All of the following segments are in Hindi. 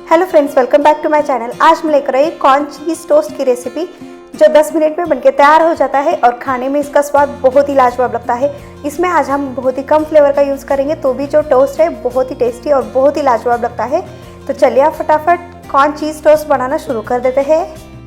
Hello friends, welcome back to my channel. आज मैं लेकर आई कॉर्न चीज़ टोस्ट की रेसिपी जो 10 मिनट में बनके तैयार हो जाता है और खाने में इसका स्वाद बहुत ही लाजवाब लगता है। इसमें आज हम बहुत ही कम फ्लेवर का यूज़ करेंगे तो भी जो टोस्ट है बहुत ही टेस्टी और बहुत ही लाजवाब लगता है। तो चलिए आप फटाफट कॉर्न चीज़ टोस्ट बनाना शुरू कर देते हैं।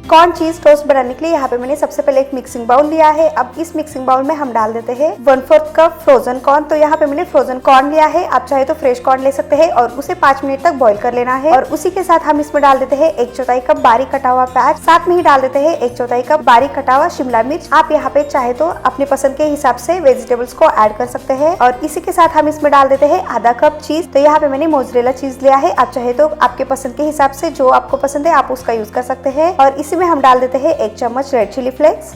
कॉर्न चीज़ टोस्ट बनाने के लिए यहाँ पे मैंने सबसे पहले एक मिक्सिंग बाउल लिया है। अब इस मिक्सिंग बाउल में हम डाल देते हैं 1/4 कप फ्रोजन कॉर्न। तो यहाँ पे मैंने फ्रोजन कॉर्न लिया है, आप चाहे तो फ्रेश कॉर्न ले सकते हैं और उसे 5 मिनट तक बॉईल कर लेना है। और उसी के साथ हम इसमें डाल देते हैं 1/4 कप बारीक कटा हुआ प्याज, साथ में ही डाल देते हैं 1/4 कप बारीक कटा हुआ शिमला मिर्च। आप यहाँ पे चाहे तो अपने पसंद के हिसाब से वेजिटेबल्स को ऐड कर सकते हैं। और इसी के साथ हम इसमें डाल देते हैं आधा कप चीज। तो यहाँ पे मैंने मोज़रेला चीज लिया है, आप चाहे तो आपके पसंद के हिसाब से जो आपको पसंद है आप उसका यूज कर सकते हैं। और इसी में हम डाल देते हैं 1 चम्मच रेड चिली फ्लेक्स,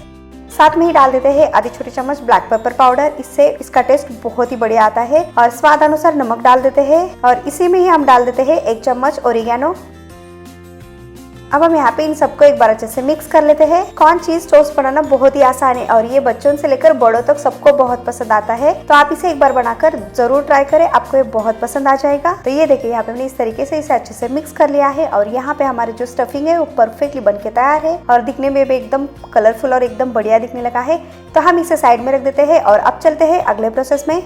साथ में ही डाल देते हैं आधी छोटी चम्मच ब्लैक पेपर पाउडर। इससे इसका टेस्ट बहुत ही बढ़िया आता है। और स्वाद अनुसार नमक डाल देते हैं और इसी में ही हम डाल देते हैं 1 चम्मच ओरिगेनो। अब हम यहाँ पे इन सबको एक बार अच्छे से मिक्स कर लेते हैं। कॉर्न चीज टोस्ट बनाना बहुत ही आसान है और ये बच्चों से लेकर बड़ों तक सबको बहुत पसंद आता है। तो आप इसे एक बार बनाकर जरूर ट्राई करें, आपको ये बहुत पसंद आ जाएगा। तो ये देखिए यहाँ पे मैंने इस तरीके से इसे अच्छे से मिक्स कर लिया है और यहाँ पे हमारे जो स्टफिंग है वो परफेक्टली बन के तैयार है और दिखने में भी एकदम कलरफुल और एकदम बढ़िया दिखने लगा है। तो हम इसे साइड में रख देते हैं और अब चलते हैं अगले प्रोसेस में।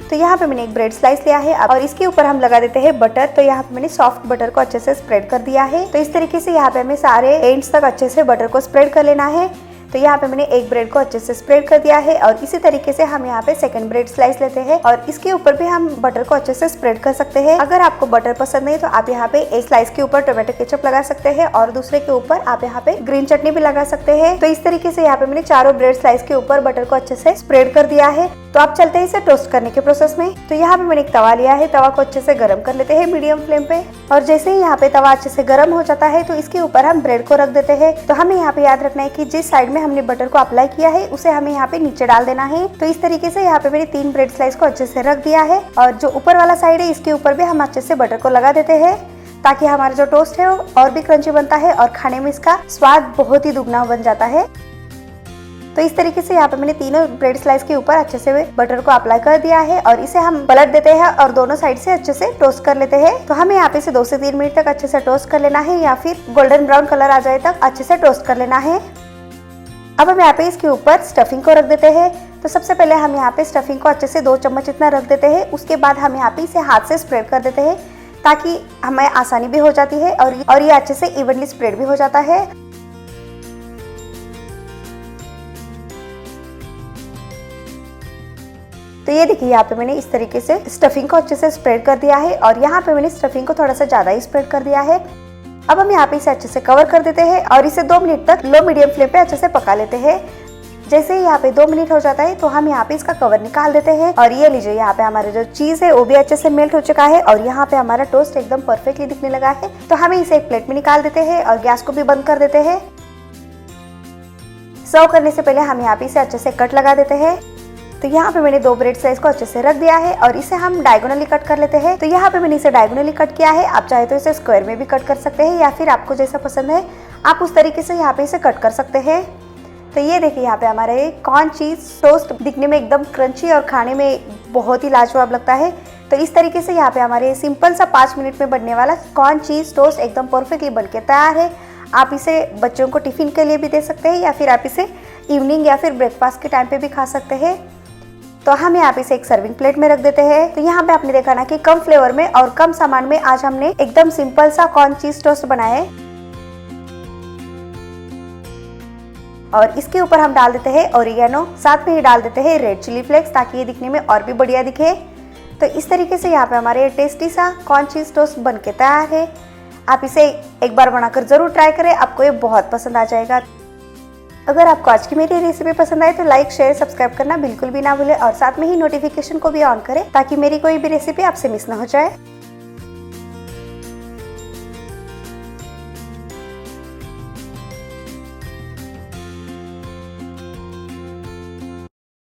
तो यहाँ पे मैंने एक ब्रेड स्लाइस लिया है और इसके ऊपर हम लगा देते हैं बटर। तो यहाँ पे मैंने सॉफ्ट बटर को अच्छे से स्प्रेड कर दिया है। तो इस तरीके से यहाँ पे हमें सारे एंड्स तक अच्छे से बटर को स्प्रेड कर लेना है। तो यहाँ पे मैंने एक ब्रेड को अच्छे से स्प्रेड कर दिया है और इसी तरीके से हम यहाँ पे सेकंड ब्रेड स्लाइस लेते हैं और इसके ऊपर भी हम बटर को अच्छे से स्प्रेड कर सकते हैं। अगर आपको बटर पसंद नहीं तो आप यहाँ पे एक स्लाइस के ऊपर टोमेटो केचप लगा सकते हैं और दूसरे के ऊपर आप यहाँ पे ग्रीन चटनी भी लगा सकते हैं। तो इस तरीके से यहाँ पे मैंने चारों ब्रेड स्लाइस के ऊपर बटर को अच्छे से स्प्रेड कर दिया है। तो आप चलते हैं इसे टोस्ट करने के प्रोसेस में। तो यहाँ पे मैंने एक तवा लिया है, तवा को अच्छे से गर्म कर लेते हैं मीडियम फ्लेम पे। और जैसे ही यहाँ पे तवा अच्छे से गर्म हो जाता है तो इसके ऊपर हम ब्रेड को रख देते हैं। तो हमें यहाँ पे याद रखना है कि जिस साइड में हमने बटर को अप्लाई किया है उसे हमें यहाँ पे नीचे डाल देना है। तो इस तरीके से यहाँ पे मैंने 3 ब्रेड स्लाइस को अच्छे से रख दिया है और जो ऊपर वाला साइड है इसके ऊपर भी हम अच्छे से बटर को लगा देते हैं ताकि हमारा जो टोस्ट है वो और भी क्रंची बनता है और खाने में इसका स्वाद बहुत ही दुगना बन जाता है। तो इस तरीके से यहाँ पे मैंने तीनों ब्रेड स्लाइस के ऊपर अच्छे से बटर को अप्लाई कर दिया है और इसे हम पलट देते हैं और दोनों साइड से अच्छे से टोस्ट कर लेते हैं। तो हमें यहाँ पे इसे 2 से 3 मिनट तक अच्छे से टोस्ट कर लेना है या फिर गोल्डन ब्राउन कलर आ जाए तक अच्छे से टोस्ट कर लेना है। अब हम यहाँ पे इसके ऊपर स्टफिंग को रख देते हैं। तो सबसे पहले हम यहाँ पे स्टफिंग को अच्छे से 2 चम्मच इतना रख देते हैं। उसके बाद हम यहाँ पे इसे हाथ से स्प्रेड कर देते हैं ताकि हमें आसानी भी हो जाती है और ये अच्छे से इवनली स्प्रेड भी हो जाता है। तो ये देखिए यहाँ पे मैंने इस तरीके से स्टफिंग को अच्छे से स्प्रेड कर दिया है और यहाँ पे मैंने स्टफिंग को थोड़ा सा ज्यादा ही स्प्रेड कर दिया है। अब हम यहाँ पे इसे अच्छे से कवर कर देते हैं और इसे 2 मिनट तक लो मीडियम फ्लेम पे अच्छे से पका लेते हैं। जैसे ही यहाँ पे 2 मिनट हो जाता है तो हम यहाँ पे इसका कवर निकाल देते हैं और ये लीजिए यहाँ पे हमारा जो चीज है वो भी अच्छे से मेल्ट हो चुका है और यहाँ पे हमारा टोस्ट एकदम परफेक्टली दिखने लगा है। तो हमें इसे एक प्लेट में निकाल देते हैं और गैस को भी बंद कर देते हैं। सर्व करने से पहले हम यहाँ पे इसे अच्छे से कट लगा देते हैं। तो यहाँ पे मैंने 2 ब्रेड स्लाइस को अच्छे से रख दिया है और इसे हम डायगोनली कट कर लेते हैं। तो यहाँ पे मैंने इसे डायगोनली कट किया है, आप चाहे तो इसे स्क्वायर में भी कट कर सकते हैं या फिर आपको जैसा पसंद है आप उस तरीके से यहाँ पे इसे कट कर सकते हैं। तो ये देखिए यहाँ पे हमारे कॉर्न चीज टोस्ट दिखने में एकदम क्रंची और खाने में बहुत ही लाजवाब लगता है। तो इस तरीके से यहाँ पे हमारे सिंपल सा 5 मिनट में बनने वाला कॉर्न चीज टोस्ट एकदम परफेक्टली बन के तैयार है। आप इसे बच्चों को टिफिन के लिए भी दे सकते हैं या फिर आप इसे इवनिंग या फिर ब्रेकफास्ट के टाइम पे भी खा सकते हैं। तो हम यहाँ पे इसे एक सर्विंग प्लेट में रख देते हैं। तो यहाँ पे आपने देखा ना कि कम फ्लेवर में और कम सामान में आज हमने एकदम सिंपल सा कॉर्न चीज टोस्ट बनाया है। और इसके ऊपर हम डाल देते हैं ओरिगेनो, साथ में ही डाल देते हैं रेड चिली फ्लेक्स ताकि ये दिखने में और भी बढ़िया दिखे। तो इस तरीके से यहाँ पे हमारे टेस्टी सा कॉर्न चीज टोस्ट बन के तैयार है। आप इसे एक बार बनाकर जरूर ट्राई करें, आपको ये बहुत पसंद आ जाएगा। अगर आपको आज की मेरी रेसिपी पसंद आए तो लाइक शेयर सब्सक्राइब करना बिल्कुल भी ना भूलें और साथ में ही नोटिफिकेशन को भी ऑन करें ताकि मेरी कोई भी रेसिपी आपसे मिस ना हो जाए।